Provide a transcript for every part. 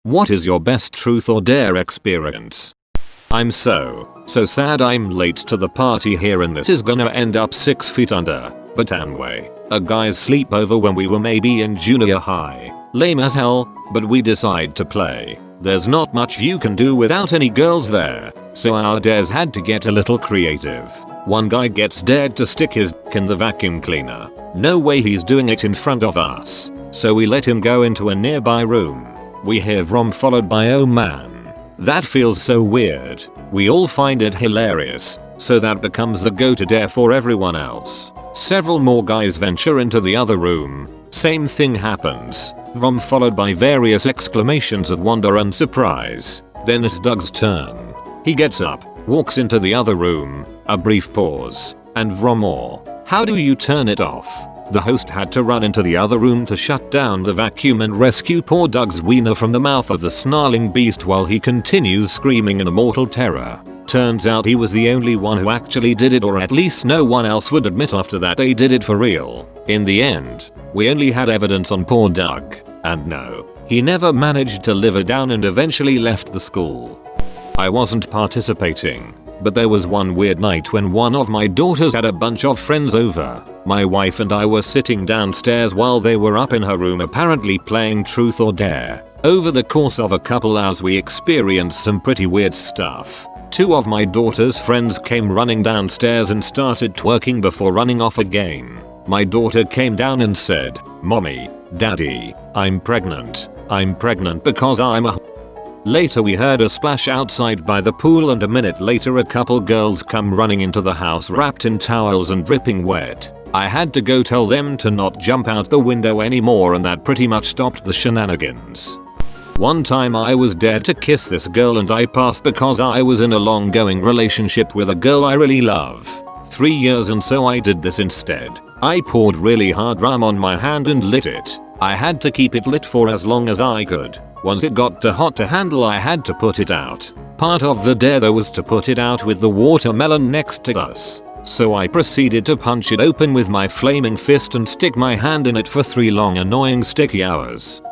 What is your best truth or dare experience? I'm so sad I'm late to the party here and this is gonna end up 6 feet under. But anyway, a guy's sleepover when we were maybe in junior high. Lame as hell, but we decide to play. There's not much you can do without any girls there, so our dares had to get a little creative. One guy gets dared to stick his dick in the vacuum cleaner. No way he's doing it in front of us, so we let him go into a nearby room. We hear vroom followed by oh man. That feels so weird. We all find it hilarious, so that becomes the go-to dare for everyone else. Several more guys venture into the other room. Same thing happens. Vroom followed by various exclamations of wonder and surprise. Then it's Doug's turn. He gets up, walks into the other room, a brief pause, and vroom more. How do you turn it off? The host had to run into the other room to shut down the vacuum and rescue poor Doug's wiener from the mouth of the snarling beast while he continues screaming in mortal terror. Turns out he was the only one who actually did it, or at least no one else would admit after that they did it for real. In the end, we only had evidence on poor Doug, and no, he never managed to live it down and eventually left the school. I wasn't participating, but there was one weird night when one of my daughters had a bunch of friends over. My wife and I were sitting downstairs while they were up in her room apparently playing truth or dare. Over the course of a couple hours we experienced some pretty weird stuff. Two of my daughter's friends came running downstairs and started twerking before running off again. My daughter came down and said, "Mommy, Daddy, I'm pregnant. I'm pregnant because I'm a..." Later we heard a splash outside by the pool, and a minute later a couple girls come running into the house wrapped in towels and dripping wet. I had to go tell them to not jump out the window anymore, and that pretty much stopped the shenanigans. One time I was dared to kiss this girl and I passed because I was in a long-going relationship with a girl I really love. 3 years, and so I did this instead. I poured really hard rum on my hand and lit it. I had to keep it lit for as long as I could. Once it got too hot to handle I had to put it out. Part of the dare though was to put it out with the watermelon next to us. So I proceeded to punch it open with my flaming fist and stick my hand in it for 3 long annoying sticky hours.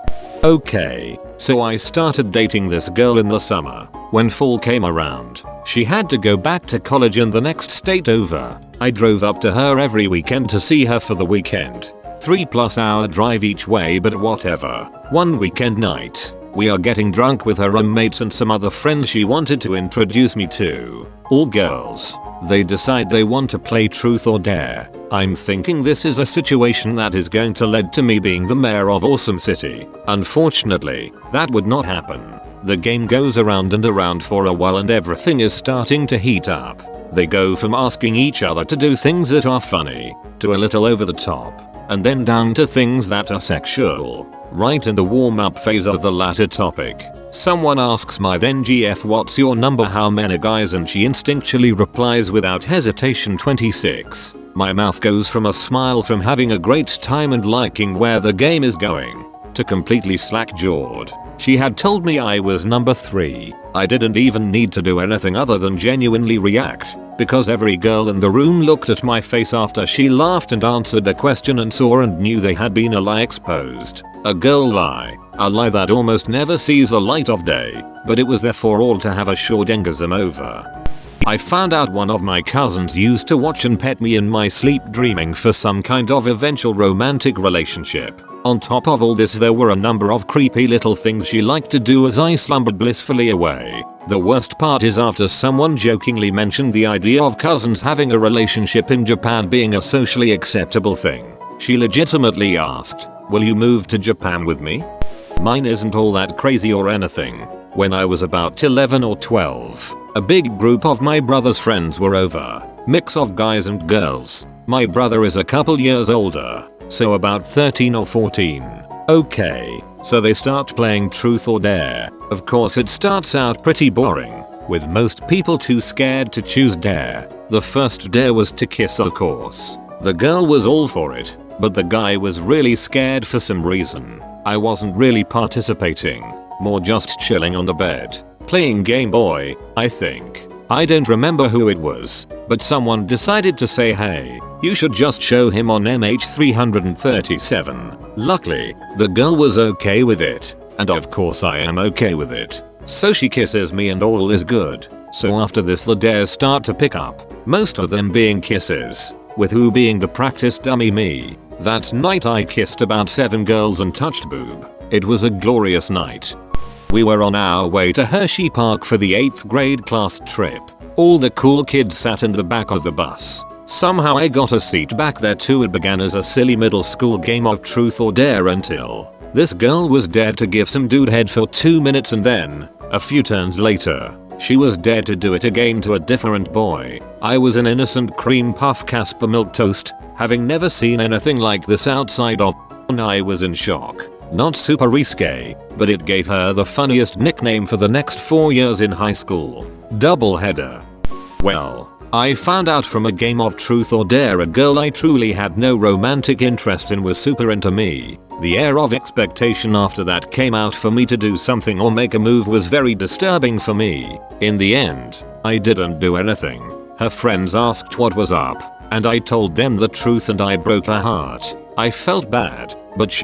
Okay, so I started dating this girl in the summer. When fall came around, she had to go back to college in the next state over. I drove up to her every weekend to see her for the weekend. 3+ hour drive each way, but whatever. One weekend night, we are getting drunk with her roommates and some other friends she wanted to introduce me to. All girls. They decide they want to play truth or dare. I'm thinking this is a situation that is going to lead to me being the mayor of Awesome City. Unfortunately, that would not happen. The game goes around and around for a while and everything is starting to heat up. They go from asking each other to do things that are funny, to a little over the top, and then down to things that are sexual. Right in the warm-up phase of the latter topic, someone asks my then GF what's your number, how many guys, and she instinctually replies without hesitation 26. My mouth goes from a smile from having a great time and liking where the game is going, to completely slack-jawed. She had told me I was number 3. I didn't even need to do anything other than genuinely react, because every girl in the room looked at my face after she laughed and answered the question and saw and knew they had been a lie exposed. A girl lie. A lie that almost never sees the light of day, but it was there for all to have a short-engasm over. I found out one of my cousins used to watch and pet me in my sleep, dreaming for some kind of eventual romantic relationship. On top of all this, there were a number of creepy little things she liked to do as I slumbered blissfully away. The worst part is after someone jokingly mentioned the idea of cousins having a relationship in Japan being a socially acceptable thing, she legitimately asked, "Will you move to Japan with me?" Mine isn't all that crazy or anything. When I was about 11 or 12, a big group of my brother's friends were over. Mix of guys and girls. My brother is a couple years older, so about 13 or 14. Okay, so they start playing truth or dare. Of course it starts out pretty boring, with most people too scared to choose dare. The first dare was to kiss, of course. The girl was all for it, but the guy was really scared for some reason. I wasn't really participating, more just chilling on the bed, playing Game Boy, I think. I don't remember who it was, but someone decided to say, "Hey, you should just show him on MH337. Luckily, the girl was okay with it. and of course I am okay with it. So she kisses me and all is good. So after this the dares start to pick up, most of them being kisses, with who being the practice dummy me. That night I kissed about 7 girls and touched boob. It was a glorious night. We were on our way to Hershey Park for the 8th grade class trip. All the cool kids sat in the back of the bus. Somehow I got a seat back there too. It began as a silly middle school game of truth or dare until this girl was dared to give some dude head for 2 minutes, and then, a few turns later, she was dared to do it again to a different boy. I was an innocent cream puff Casper milk toast, having never seen anything like this outside of, and I was in shock. Not super risque, but it gave her the funniest nickname for the next 4 years in high school. Doubleheader. Well, I found out from a game of truth or dare a girl I truly had no romantic interest in was super into me. The air of expectation after that came out for me to do something or make a move was very disturbing for me. In the end, I didn't do anything. Her friends asked what was up, and I told them the truth and I broke her heart. I felt bad, but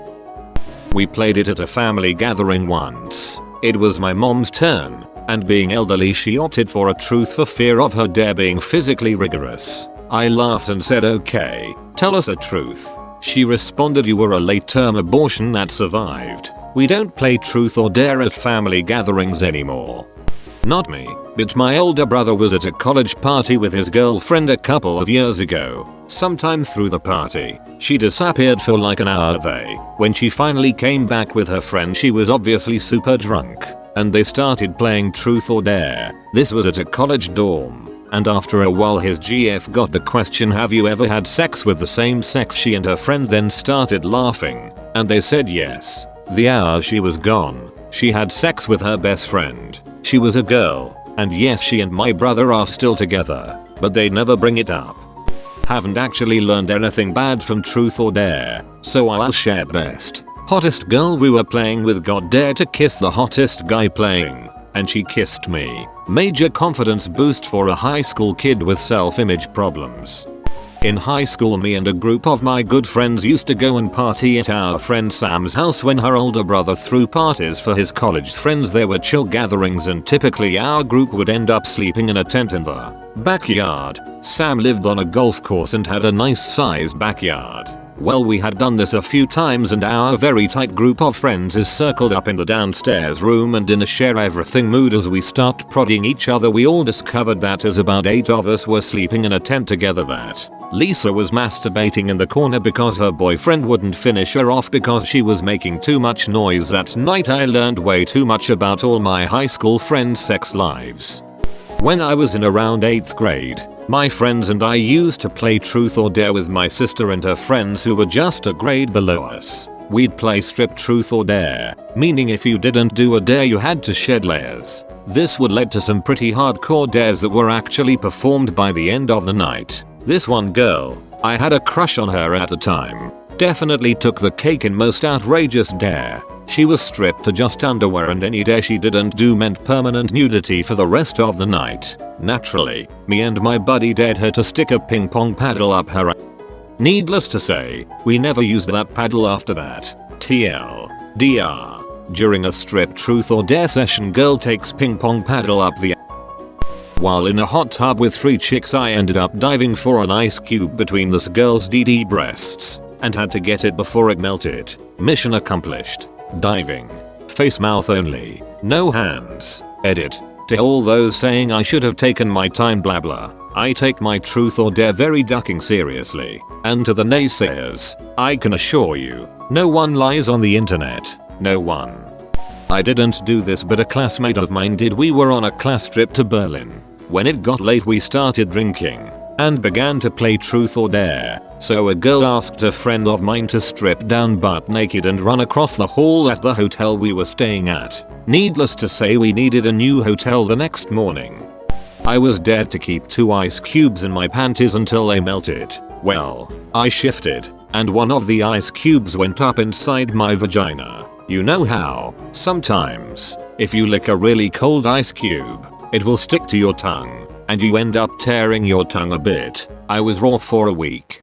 we played it at a family gathering once. It was my mom's turn, and being elderly she opted for a truth for fear of her dare being physically rigorous. I laughed and said, okay, tell us a truth. She responded, you were a late term abortion that survived. We don't play truth or dare at family gatherings anymore. Not me, but my older brother was at a college party with his girlfriend a couple of years ago. Sometime through the party, she disappeared for like an hour. When she finally came back with her friend, she was obviously super drunk, and they started playing truth or dare. This was at a college dorm, and after a while his GF got the question, have you ever had sex with the same sex? She and her friend then started laughing, and they said yes. The hour she was gone, she had sex with her best friend. She was a girl, and yes, she and my brother are still together, but they never bring it up. Haven't actually learned anything bad from truth or dare, so I'll share best. Hottest girl we were playing with got dared to kiss the hottest guy playing, and she kissed me. Major confidence boost for a high school kid with self-image problems. In high school, me and a group of my good friends used to go and party at our friend Sam's house when her older brother threw parties for his college friends. There were chill gatherings and typically our group would end up sleeping in a tent in the backyard. Sam lived on a golf course and had a nice sized backyard. Well, we had done this a few times and our very tight group of friends is circled up in the downstairs room and in a share everything mood. As we start prodding each other, we all discovered that as about 8 of us were sleeping in a tent together, that Lisa was masturbating in the corner because her boyfriend wouldn't finish her off because she was making too much noise. That night I learned way too much about all my high school friends' sex lives. When I was in around 8th grade, my friends and I used to play truth or dare with my sister and her friends who were just a grade below us. We'd play strip truth or dare, meaning if you didn't do a dare you had to shed layers. This would lead to some pretty hardcore dares that were actually performed by the end of the night. This one girl, I had a crush on her at the time, definitely took the cake in most outrageous dare. She was stripped to just underwear and any dare she didn't do meant permanent nudity for the rest of the night. Naturally, me and my buddy dared her to stick a ping pong paddle up her ass. Needless to say, we never used that paddle after that. TLDR. During a strip truth or dare session, girl takes ping pong paddle up the while in a hot tub with 3 chicks. I ended up diving for an ice cube between this girl's DD breasts and had to get it before it melted. Mission accomplished. Diving. Face mouth only. No hands. Edit. To all those saying I should have taken my time blah blah. I take my truth or dare very ducking seriously. And to the naysayers, I can assure you, no one lies on the internet. No one. I didn't do this, but a classmate of mine did. We were on a class trip to Berlin. When it got late we started drinking and began to play truth or dare. So a girl asked a friend of mine to strip down butt naked and run across the hall at the hotel we were staying at. Needless to say, we needed a new hotel the next morning. I was dared to keep 2 ice cubes in my panties until they melted. Well, I shifted, and one of the ice cubes went up inside my vagina. You know how, sometimes, if you lick a really cold ice cube, it will stick to your tongue, and you end up tearing your tongue a bit. I was raw for a week.